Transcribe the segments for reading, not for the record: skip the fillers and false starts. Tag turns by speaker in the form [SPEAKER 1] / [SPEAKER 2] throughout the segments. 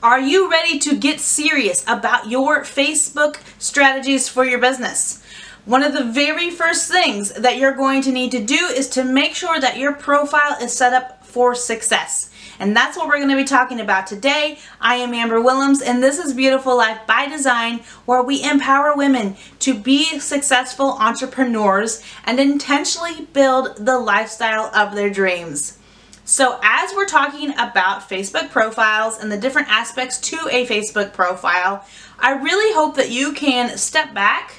[SPEAKER 1] Are you ready to get serious about your Facebook strategies for your business? One of the very first things that you're going to need to do is to make sure that your profile is set up for success. And that's what we're going to be talking about today. I am Amber Willems, and this is Beautiful Life by Design, where we empower women to be successful entrepreneurs and intentionally build the lifestyle of their dreams. So as we're talking about Facebook profiles and the different aspects to a Facebook profile, I really hope that you can step back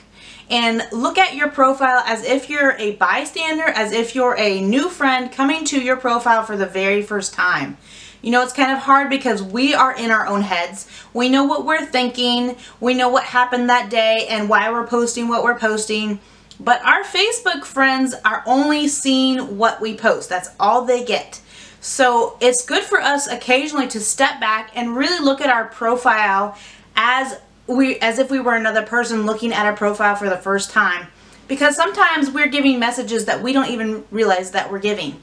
[SPEAKER 1] and look at your profile as if you're a bystander, as if you're a new friend coming to your profile for the very first time. You know, it's kind of hard because we are in our own heads. We know what we're thinking, we know what happened that day and why we're posting what we're posting. But our Facebook friends are only seeing what we post. That's all they get. So it's good for us occasionally to step back and really look at our profile as if we were another person looking at our profile for the first time. Because sometimes we're giving messages that we don't even realize that we're giving.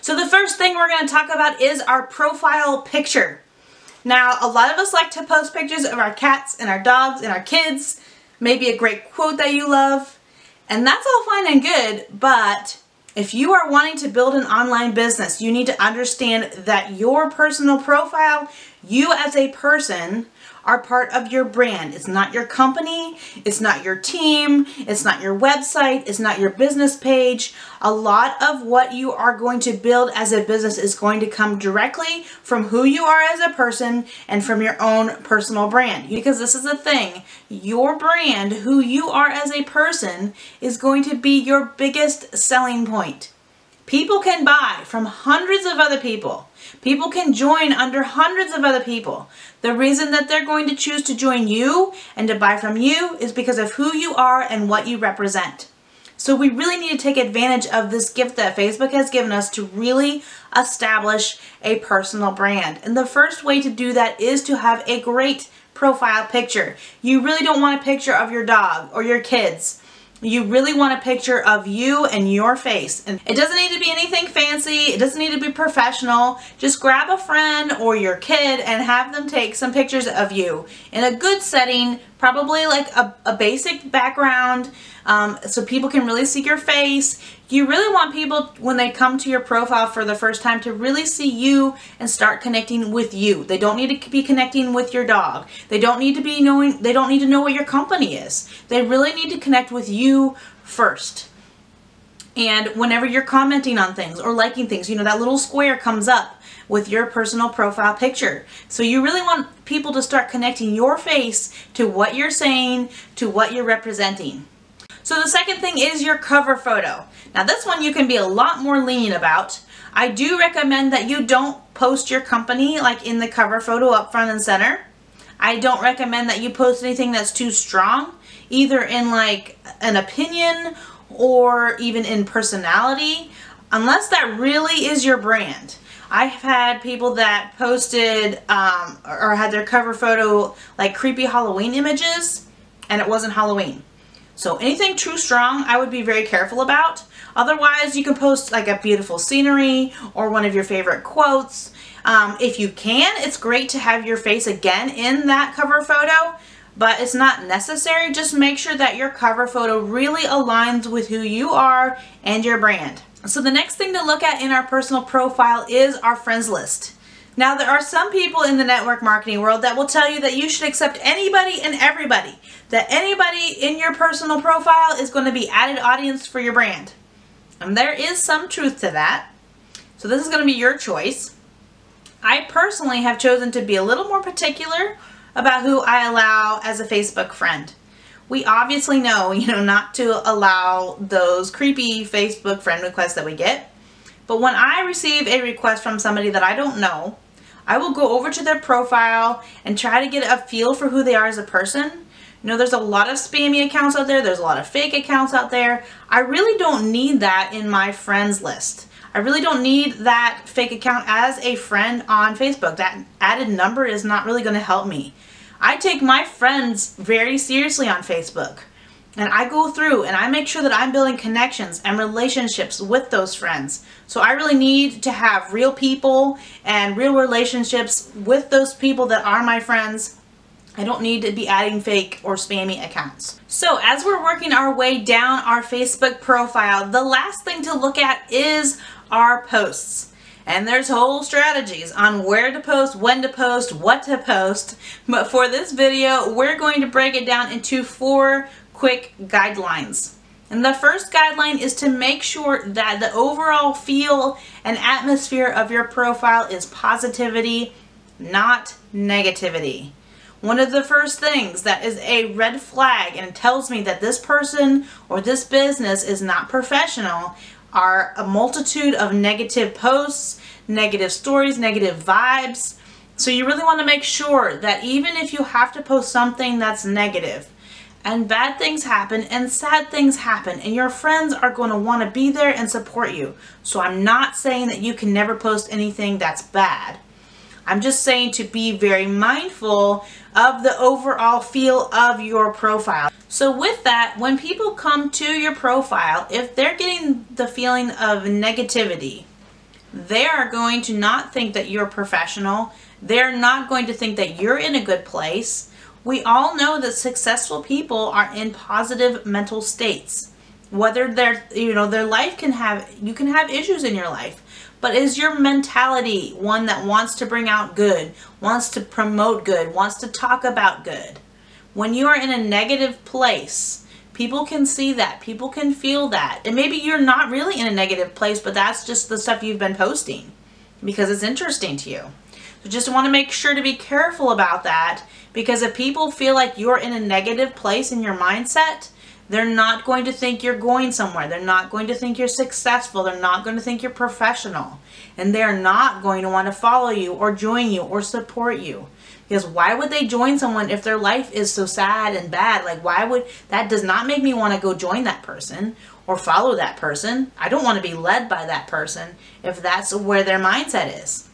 [SPEAKER 1] So the first thing we're going to talk about is our profile picture. Now, a lot of us like to post pictures of our cats and our dogs and our kids, maybe a great quote that you love, and that's all fine and good, but if you are wanting to build an online business, you need to understand that your personal profile, you as a person, are part of your brand. It's not your company, it's not your team, it's not your website, it's not your business page. A lot of what you are going to build as a business is going to come directly from who you are as a person and from your own personal brand. Because this is the thing, your brand, who you are as a person, is going to be your biggest selling point. People can buy from hundreds of other people. People can join under hundreds of other people. The reason that they're going to choose to join you and to buy from you is because of who you are and what you represent. So we really need to take advantage of this gift that Facebook has given us to really establish a personal brand. And the first way to do that is to have a great profile picture. You really don't want a picture of your dog or your kids. You really want a picture of you and your face. And it doesn't need to be anything fancy. It doesn't need to be professional. Just grab a friend or your kid and have them take some pictures of you in a good setting, probably like a basic background, so people can really see your face. You really want people, when they come to your profile for the first time, to really see you and start connecting with you. They don't need to be connecting with your dog. They don't need to know what your company is. They really need to connect with you first. And whenever you're commenting on things or liking things, you know, that little square comes up with your personal profile picture. So you really want people to start connecting your face to what you're saying, to what you're representing. So the second thing is your cover photo. Now this one you can be a lot more lenient about. I do recommend that you don't post your company like in the cover photo up front and center. I don't recommend that you post anything that's too strong, either in like an opinion or even in personality, unless that really is your brand. I've had people that posted or had their cover photo like creepy Halloween images, and it wasn't Halloween. So anything too strong, I would be very careful about. Otherwise, you can post like a beautiful scenery or one of your favorite quotes. If you can, it's great to have your face again in that cover photo, but it's not necessary. Just make sure that your cover photo really aligns with who you are and your brand. So the next thing to look at in our personal profile is our friends list. Now, there are some people in the network marketing world that will tell you that you should accept anybody and everybody, that anybody in your personal profile is going to be added audience for your brand. And there is some truth to that. So this is going to be your choice. I personally have chosen to be a little more particular about who I allow as a Facebook friend. We obviously know, not to allow those creepy Facebook friend requests that we get. But when I receive a request from somebody that I don't know, I will go over to their profile and try to get a feel for who they are as a person. You know, there's a lot of spammy accounts out there. There's a lot of fake accounts out there. I really don't need that in my friends list. I really don't need that fake account as a friend on Facebook. That added number is not really going to help me. I take my friends very seriously on Facebook. And I go through and I make sure that I'm building connections and relationships with those friends. So I really need to have real people and real relationships with those people that are my friends. I don't need to be adding fake or spammy accounts. So as we're working our way down our Facebook profile, the last thing to look at is our posts. And there's whole strategies on where to post, when to post, what to post. But for this video, we're going to break it down into 4 quick guidelines. And the first guideline is to make sure that the overall feel and atmosphere of your profile is positivity, not negativity. One of the first things that is a red flag and tells me that this person or this business is not professional are a multitude of negative posts, negative stories, negative vibes. So you really want to make sure that even if you have to post something that's negative, and bad things happen and sad things happen, and your friends are going to want to be there and support you. So I'm not saying that you can never post anything that's bad. I'm just saying to be very mindful of the overall feel of your profile. So with that, when people come to your profile, if they're getting the feeling of negativity, they are going to not think that you're professional. They're not going to think that you're in a good place. We all know that successful people are in positive mental states. Whether their life can have, you can have issues in your life, but is your mentality one that wants to bring out good, wants to promote good, wants to talk about good? When you are in a negative place, people can see that, people can feel that. And maybe you're not really in a negative place, but that's just the stuff you've been posting because it's interesting to you. So just want to make sure to be careful about that, because if people feel like you're in a negative place in your mindset, they're not going to think you're going somewhere. They're not going to think you're successful. They're not going to think you're professional. And they're not going to want to follow you or join you or support you. Because why would they join someone if their life is so sad and bad? Like, why would, that does not make me want to go join that person or follow that person. I don't want to be led by that person if that's where their mindset is.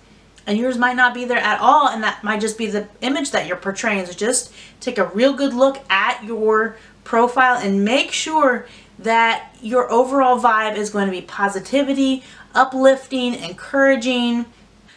[SPEAKER 1] And yours might not be there at all, and that might just be the image that you're portraying. So just take a real good look at your profile and make sure that your overall vibe is going to be positivity, uplifting, encouraging.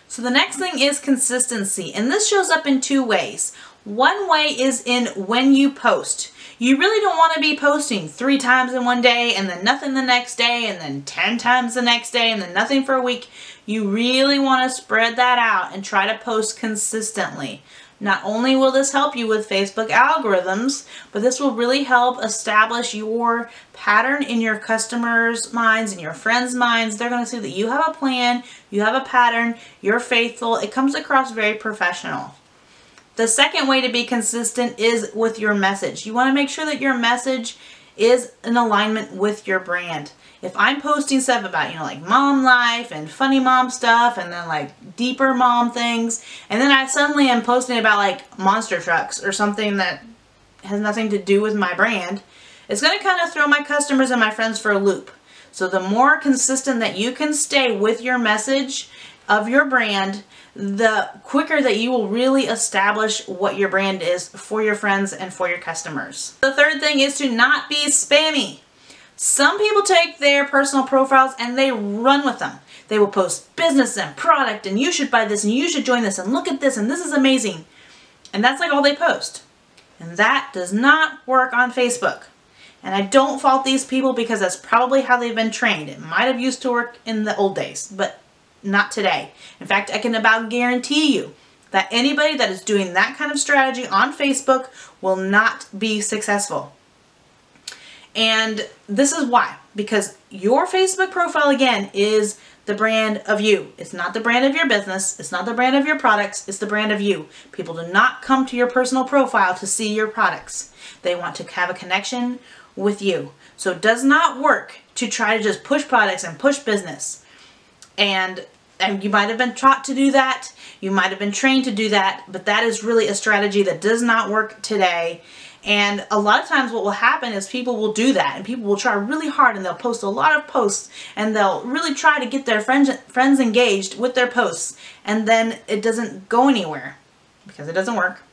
[SPEAKER 1] So the next thing is consistency, and this shows up in 2 ways. One way is in when you post. You really don't want to be posting 3 times in one day and then nothing the next day and then 10 times the next day and then nothing for a week. You really want to spread that out and try to post consistently. Not only will this help you with Facebook algorithms, but this will really help establish your pattern in your customers' minds and your friends' minds. They're going to see that you have a plan, you have a pattern, you're faithful. It comes across very professional. The second way to be consistent is with your message. You want to make sure that your message is in alignment with your brand. If I'm posting stuff about, like mom life and funny mom stuff and then like deeper mom things, and then I suddenly am posting about like monster trucks or something that has nothing to do with my brand, it's going to kind of throw my customers and my friends for a loop. So the more consistent that you can stay with your message of your brand, the quicker that you will really establish what your brand is for your friends and for your customers. The third thing is to not be spammy. Some people take their personal profiles and they run with them. They will post business and product and you should buy this and you should join this and look at this and this is amazing. And that's like all they post. And that does not work on Facebook. And I don't fault these people because that's probably how they've been trained. It might have used to work in the old days, but not today. In fact, I can about guarantee you that anybody that is doing that kind of strategy on Facebook will not be successful. And this is why. Because your Facebook profile, again, is the brand of you. It's not the brand of your business. It's not the brand of your products. It's the brand of you. People do not come to your personal profile to see your products. They want to have a connection with you. So it does not work to try to just push products and push business. And you might have been taught to do that. You might have been trained to do that. But that is really a strategy that does not work today. And a lot of times what will happen is people will do that and people will try really hard and they'll post a lot of posts and they'll really try to get their friends engaged with their posts, and then it doesn't go anywhere because it doesn't work.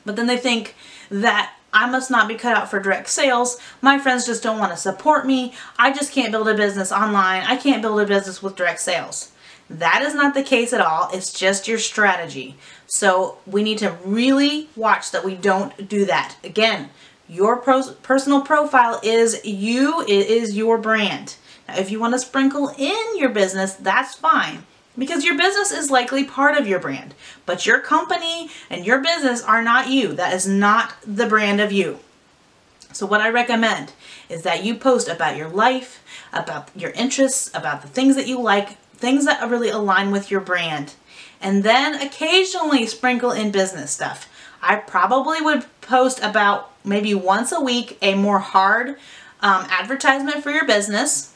[SPEAKER 1] But then they think that I must not be cut out for direct sales. My friends just don't want to support me. I just can't build a business online. I can't build a business with direct sales. That is not the case at all. It's just your strategy. So we need to really watch that we don't do that. Again, your personal profile is you. It is your brand. Now, if you want to sprinkle in your business, that's fine, because your business is likely part of your brand. But your company and your business are not you. That is not the brand of you. So what I recommend is that you post about your life, about your interests, about the things that you like, things that really align with your brand. And then occasionally sprinkle in business stuff. I probably would post about maybe once a week a more hard advertisement for your business.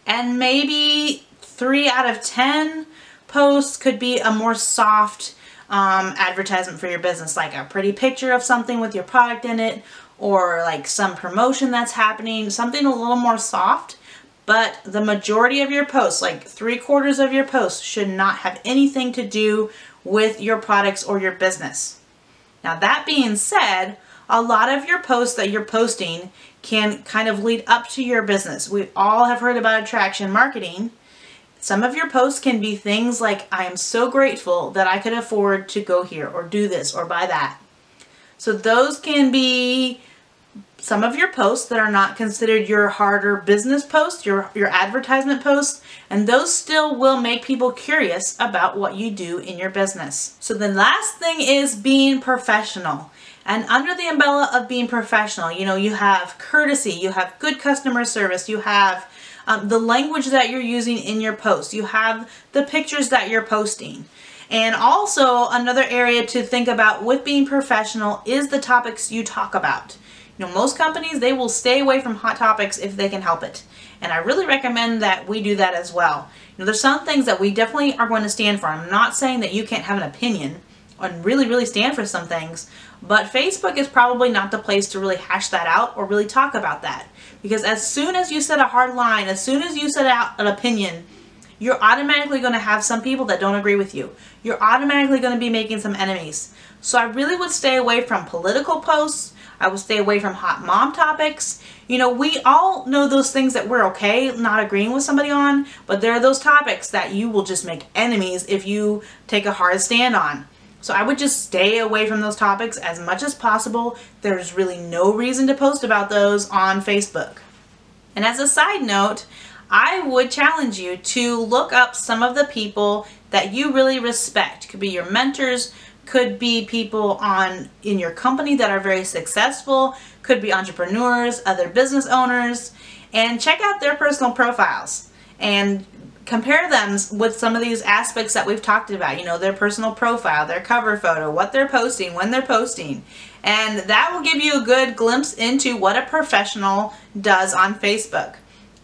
[SPEAKER 1] And maybe 3 out of 10 posts could be a more soft advertisement for your business, like a pretty picture of something with your product in it, or like some promotion that's happening, something a little more soft. But the majority of your posts, like 3/4 of your posts, should not have anything to do with your products or your business. Now, that being said, a lot of your posts that you're posting can kind of lead up to your business. We all have heard about attraction marketing. Some of your posts can be things like, I am so grateful that I could afford to go here or do this or buy that. So those can be some of your posts that are not considered your harder business posts, your advertisement posts, and those still will make people curious about what you do in your business. So the last thing is being professional. And under the umbrella of being professional, you have courtesy, you have good customer service, you have the language that you're using in your posts, you have the pictures that you're posting. And also another area to think about with being professional is the topics you talk about. Most companies, they will stay away from hot topics if they can help it. And I really recommend that we do that as well. There's some things that we definitely are going to stand for. I'm not saying that you can't have an opinion and really stand for some things, but Facebook is probably not the place to really hash that out or really talk about that. Because as soon as you set a hard line, as soon as you set out an opinion, you're automatically going to have some people that don't agree with you. You're automatically going to be making some enemies. So I really would stay away from political posts. I would stay away from hot mom topics. We all know those things that we're okay not agreeing with somebody on, but there are those topics that you will just make enemies if you take a hard stand on. So I would just stay away from those topics as much as possible. There's really no reason to post about those on Facebook. And as a side note, I would challenge you to look up some of the people that you really respect. Could be your mentors, could be people in your company that are very successful, could be entrepreneurs, other business owners, and check out their personal profiles and compare them with some of these aspects that we've talked about. Their personal profile, their cover photo, what they're posting, when they're posting. And that will give you a good glimpse into what a professional does on Facebook.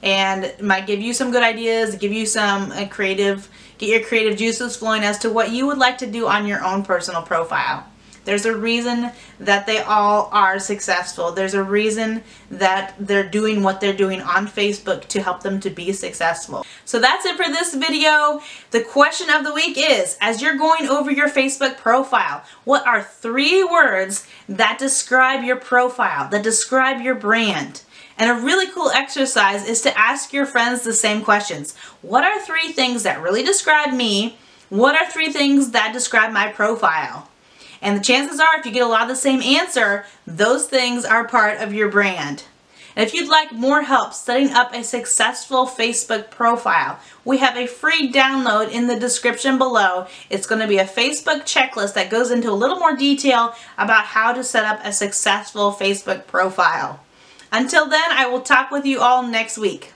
[SPEAKER 1] And it might give you some good ideas, give you some get your creative juices flowing as to what you would like to do on your own personal profile. There's a reason that they all are successful. There's a reason that they're doing what they're doing on Facebook to help them to be successful. So that's it for this video. The question of the week is, as you're going over your Facebook profile, what are 3 words that describe your profile, that describe your brand? And a really cool exercise is to ask your friends the same questions. What are 3 things that really describe me? What are 3 things that describe my profile? And the chances are, if you get a lot of the same answer, those things are part of your brand. And if you'd like more help setting up a successful Facebook profile, we have a free download in the description below. It's going to be a Facebook checklist that goes into a little more detail about how to set up a successful Facebook profile. Until then, I will talk with you all next week.